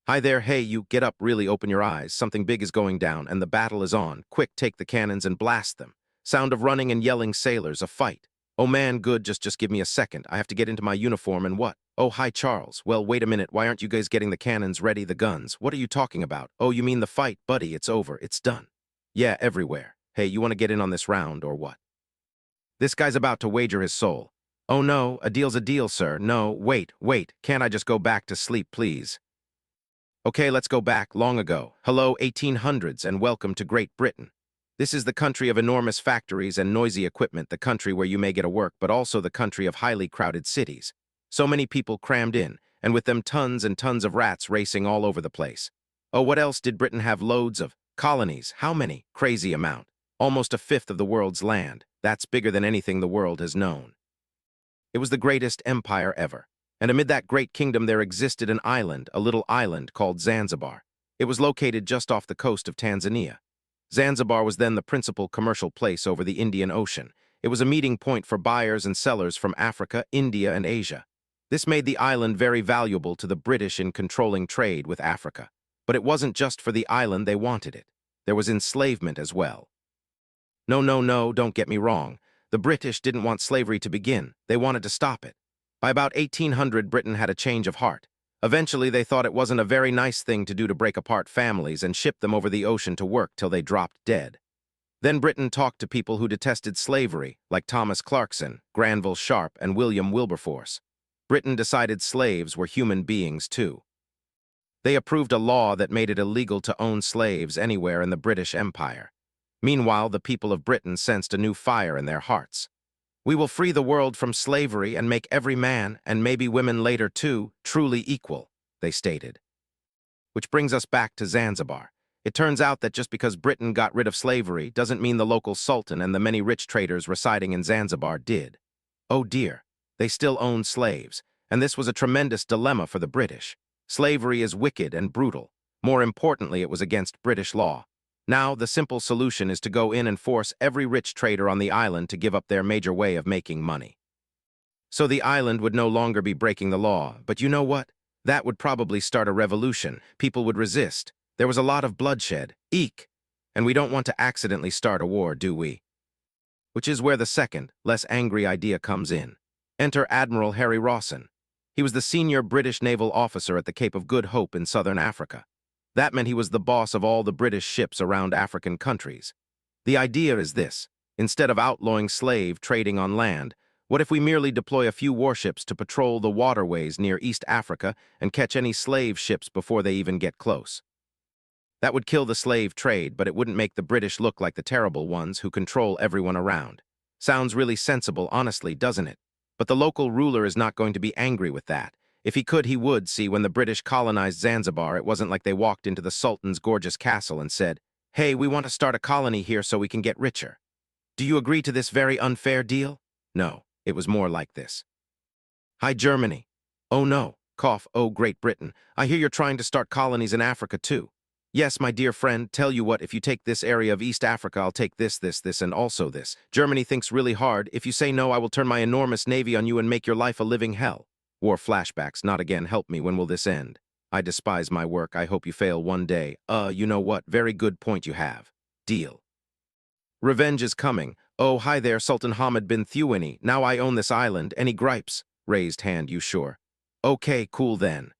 Hi there, hey, you, get up, really open your eyes. Something big is going down, and the battle is on. Quick, take the cannons and blast them. Sound of running and yelling sailors, a fight. Oh man, good, just give me a second. I have to get into my uniform and what? Oh, hi, Charles. Well, wait a minute, why aren't you guys getting the cannons ready, the guns? What are you talking about? Oh, you mean the fight? Buddy, it's over, it's done. Yeah, everywhere. Hey, you want to get in on this round, or what? This guy's about to wager his soul. Oh no, a deal's a deal, sir. No, wait, can't I just go back to sleep, please? Okay, let's go back, long ago. Hello, 1800s, and welcome to Great Britain. This is the country of enormous factories and noisy equipment, the country where you may get a work, but also the country of highly crowded cities. So many people crammed in, and with them tons and tons of rats racing all over the place. Oh, what else did Britain have? Loads of colonies. How many? Crazy amount. Almost a fifth of the world's land. That's bigger than anything the world has known. It was the greatest empire ever. And amid that great kingdom there existed an island, a little island called Zanzibar. It was located just off the coast of Tanzania. Zanzibar was then the principal commercial place over the Indian Ocean. It was a meeting point for buyers and sellers from Africa, India, and Asia. This made the island very valuable to the British in controlling trade with Africa. But it wasn't just for the island they wanted it. There was enslavement as well. No, don't get me wrong. The British didn't want slavery to begin. They wanted to stop it. By about 1800, Britain had a change of heart. Eventually, they thought it wasn't a very nice thing to do to break apart families and ship them over the ocean to work till they dropped dead. Then Britain talked to people who detested slavery, like Thomas Clarkson, Granville Sharp, and William Wilberforce. Britain decided slaves were human beings, too. They approved a law that made it illegal to own slaves anywhere in the British Empire. Meanwhile, the people of Britain sensed a new fire in their hearts. We will free the world from slavery and make every man, and maybe women later too, truly equal, they stated. Which brings us back to Zanzibar. It turns out that just because Britain got rid of slavery doesn't mean the local sultan and the many rich traders residing in Zanzibar did. Oh dear, they still owned slaves, and this was a tremendous dilemma for the British. Slavery is wicked and brutal. More importantly, it was against British law. Now, the simple solution is to go in and force every rich trader on the island to give up their major way of making money. So the island would no longer be breaking the law, but you know what? That would probably start a revolution. People would resist. There was a lot of bloodshed. Eek! And we don't want to accidentally start a war, do we? Which is where the second, less angry idea comes in. Enter Admiral Harry Rawson. He was the senior British naval officer at the Cape of Good Hope in southern Africa. That meant he was the boss of all the British ships around African countries. The idea is this: instead of outlawing slave trading on land, what if we merely deploy a few warships to patrol the waterways near East Africa and catch any slave ships before they even get close? That would kill the slave trade, but it wouldn't make the British look like the terrible ones who control everyone around. Sounds really sensible, honestly, doesn't it? But the local ruler is not going to be angry with that. If he could, he would. See, when the British colonized Zanzibar, it wasn't like they walked into the Sultan's gorgeous castle and said, "Hey, we want to start a colony here so we can get richer. Do you agree to this very unfair deal?" No, it was more like this. "Hi, Germany." "Oh no." Cough. "Oh, Great Britain. I hear you're trying to start colonies in Africa too." "Yes, my dear friend, tell you what, if you take this area of East Africa, I'll take this, and also this. Germany thinks really hard. If you say no, I will turn my enormous navy on you and make your life a living hell." War flashbacks. Not again. Help me. When will this end? I despise my work. I hope you fail one day. You know what? Very good point you have. Deal. Revenge is coming. Oh, hi there, Sultan Hamad bin Thuwaini. Now I own this island. Any gripes? Raised hand, you sure? Okay, cool then.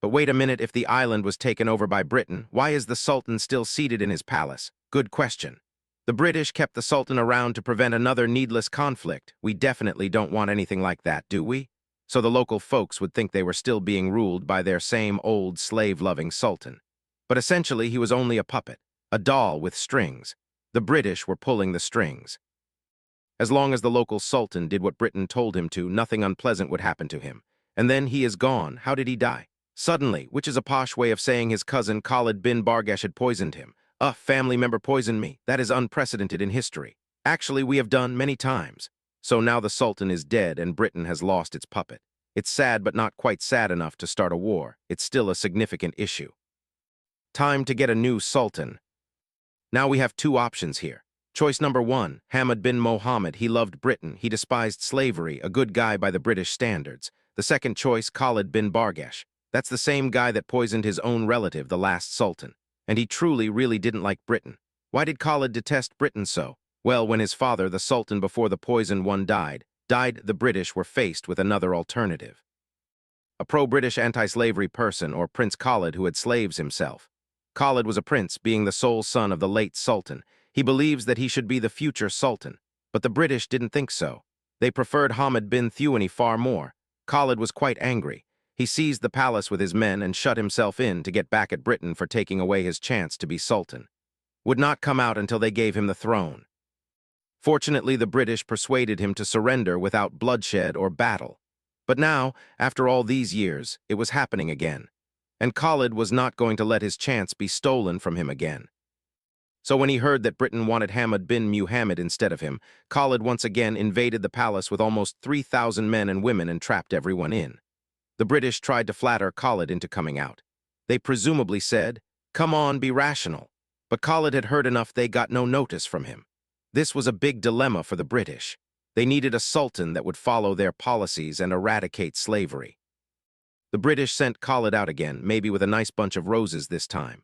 But wait a minute, if the island was taken over by Britain, why is the Sultan still seated in his palace? Good question. The British kept the Sultan around to prevent another needless conflict. We definitely don't want anything like that, do we? So the local folks would think they were still being ruled by their same old slave-loving Sultan. But essentially, he was only a puppet, a doll with strings. The British were pulling the strings. As long as the local Sultan did what Britain told him to, nothing unpleasant would happen to him. And then he is gone. How did he die? Suddenly, which is a posh way of saying his cousin Khalid bin Bargash had poisoned him. A family member poisoned me. That is unprecedented in history. Actually, we have done many times. So now the Sultan is dead and Britain has lost its puppet. It's sad, but not quite sad enough to start a war. It's still a significant issue. Time to get a new Sultan. Now we have two options here. Choice number one, Hamad bin Mohammed. He loved Britain. He despised slavery, a good guy by the British standards. The second choice, Khalid bin Bargash. That's the same guy that poisoned his own relative, the last sultan. And he truly, really didn't like Britain. Why did Khalid detest Britain so? Well, when his father, the sultan before the poisoned one died, the British were faced with another alternative. A pro-British anti-slavery person, or Prince Khalid, who had slaves himself. Khalid was a prince, being the sole son of the late sultan. He believes that he should be the future sultan. But the British didn't think so. They preferred Hamad bin Thuwaini far more. Khalid was quite angry. He seized the palace with his men and shut himself in to get back at Britain for taking away his chance to be sultan. Would not come out until they gave him the throne. Fortunately, the British persuaded him to surrender without bloodshed or battle. But now, after all these years, it was happening again. And Khalid was not going to let his chance be stolen from him again. So when he heard that Britain wanted Hamad bin Muhammad instead of him, Khalid once again invaded the palace with almost 3,000 men and women and trapped everyone in. The British tried to flatter Khalid into coming out. They presumably said, "Come on, be rational." But Khalid had heard enough. They got no notice from him. This was a big dilemma for the British. They needed a sultan that would follow their policies and eradicate slavery. The British sent Khalid out again, maybe with a nice bunch of roses this time,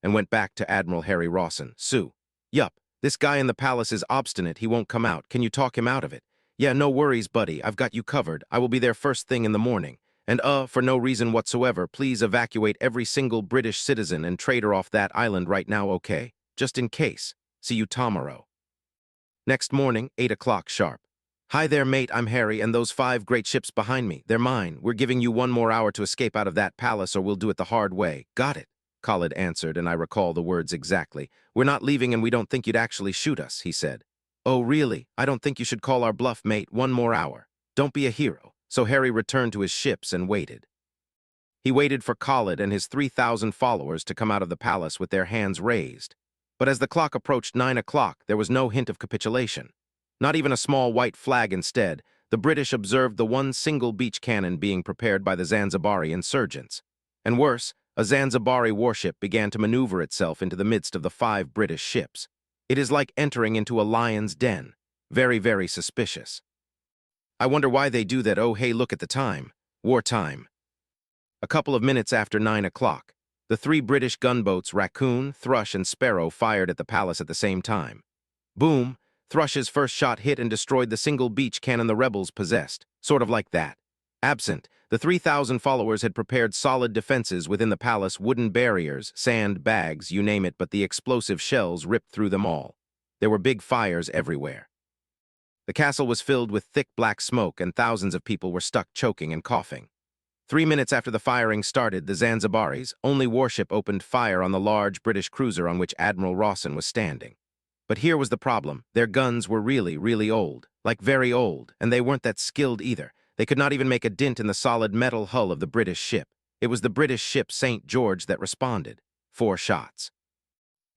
and went back to Admiral Harry Rawson. "Sue, yup, this guy in the palace is obstinate. He won't come out. Can you talk him out of it?" "Yeah, no worries, buddy. I've got you covered. I will be there first thing in the morning. And for no reason whatsoever, please evacuate every single British citizen and trader off that island right now, okay? Just in case. See you tomorrow." Next morning, 8 o'clock sharp. "Hi there, mate. I'm Harry, and those 5 great ships behind me, they're mine. We're giving you 1 more hour to escape out of that palace, or we'll do it the hard way." "Got it," Khalid answered, and I recall the words exactly. "We're not leaving, and we don't think you'd actually shoot us," he said. "Oh, really? I don't think you should call our bluff, mate. 1 more hour. Don't be a hero." So Harry returned to his ships and waited. He waited for Khalid and his 3,000 followers to come out of the palace with their hands raised. But as the clock approached 9 o'clock, there was no hint of capitulation. Not even a small white flag. Instead, the British observed the one single beach cannon being prepared by the Zanzibari insurgents. And worse, a Zanzibari warship began to maneuver itself into the midst of the 5 British ships. It is like entering into a lion's den. Very, very suspicious. I wonder why they do that. Oh, hey, look at the time. Wartime. A couple of minutes after 9 o'clock, the 3 British gunboats, Raccoon, Thrush, and Sparrow, fired at the palace at the same time. Boom! Thrush's first shot hit and destroyed the single beach cannon the rebels possessed. Sort of like that. Absent, the 3,000 followers had prepared solid defenses within the palace, wooden barriers, sand bags, you name it, but the explosive shells ripped through them all. There were big fires everywhere. The castle was filled with thick black smoke, and thousands of people were stuck choking and coughing. 3 minutes after the firing started, the Zanzibaris' only warship opened fire on the large British cruiser on which Admiral Rawson was standing. But here was the problem. Their guns were really, really old. Like very old, and they weren't that skilled either. They could not even make a dent in the solid metal hull of the British ship. It was the British ship St. George that responded. 4 shots.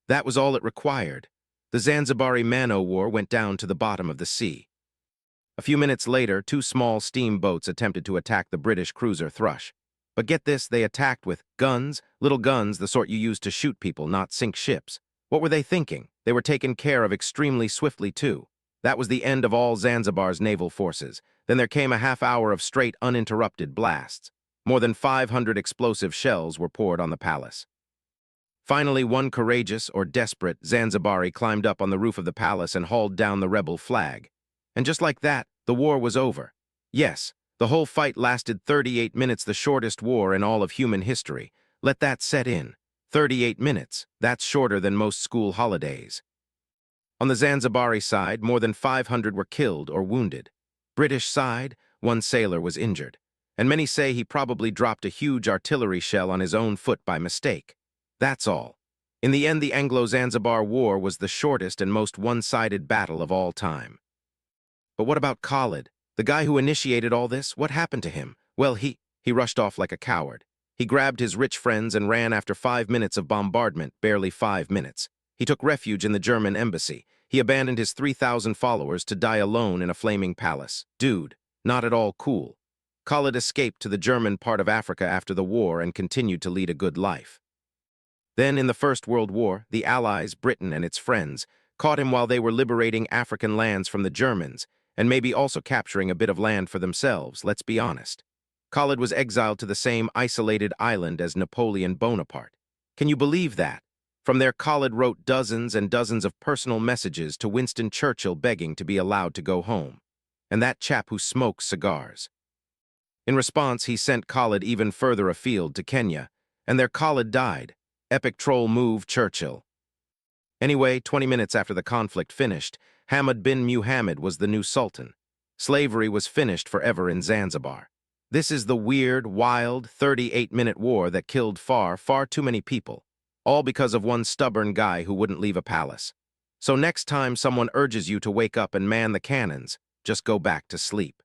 That was all it required. The Zanzibari man-o-war went down to the bottom of the sea. A few minutes later, 2 small steamboats attempted to attack the British cruiser Thrush. But get this, they attacked with guns, little guns, the sort you use to shoot people, not sink ships. What were they thinking? They were taken care of extremely swiftly, too. That was the end of all Zanzibar's naval forces. Then there came a half hour of straight, uninterrupted blasts. More than 500 explosive shells were poured on the palace. Finally, one courageous or desperate Zanzibari climbed up on the roof of the palace and hauled down the rebel flag. And just like that, the war was over. Yes, the whole fight lasted 38 minutes, the shortest war in all of human history. Let that set in. 38 minutes. That's shorter than most school holidays. On the Zanzibari side, more than 500 were killed or wounded. British side, 1 sailor was injured. And many say he probably dropped a huge artillery shell on his own foot by mistake. That's all. In the end, the Anglo-Zanzibar War was the shortest and most one-sided battle of all time. But what about Khalid? The guy who initiated all this? What happened to him? Well, he rushed off like a coward. He grabbed his rich friends and ran after 5 minutes of bombardment, barely 5 minutes. He took refuge in the German embassy. He abandoned his 3,000 followers to die alone in a flaming palace. Dude, not at all cool. Khalid escaped to the German part of Africa after the war and continued to lead a good life. Then, in the First World War, the Allies, Britain and its friends, caught him while they were liberating African lands from the Germans, and maybe also capturing a bit of land for themselves, let's be honest. Khalid was exiled to the same isolated island as Napoleon Bonaparte. Can you believe that? From there, Khalid wrote dozens and dozens of personal messages to Winston Churchill begging to be allowed to go home. And that chap who smokes cigars. In response, he sent Khalid even further afield to Kenya, and there Khalid died. Epic troll move, Churchill. Anyway, 20 minutes after the conflict finished, Hamad bin Muhammad was the new sultan. Slavery was finished forever in Zanzibar. This is the weird, wild, 38-minute war that killed far, far too many people, all because of one stubborn guy who wouldn't leave a palace. So next time someone urges you to wake up and man the cannons, just go back to sleep.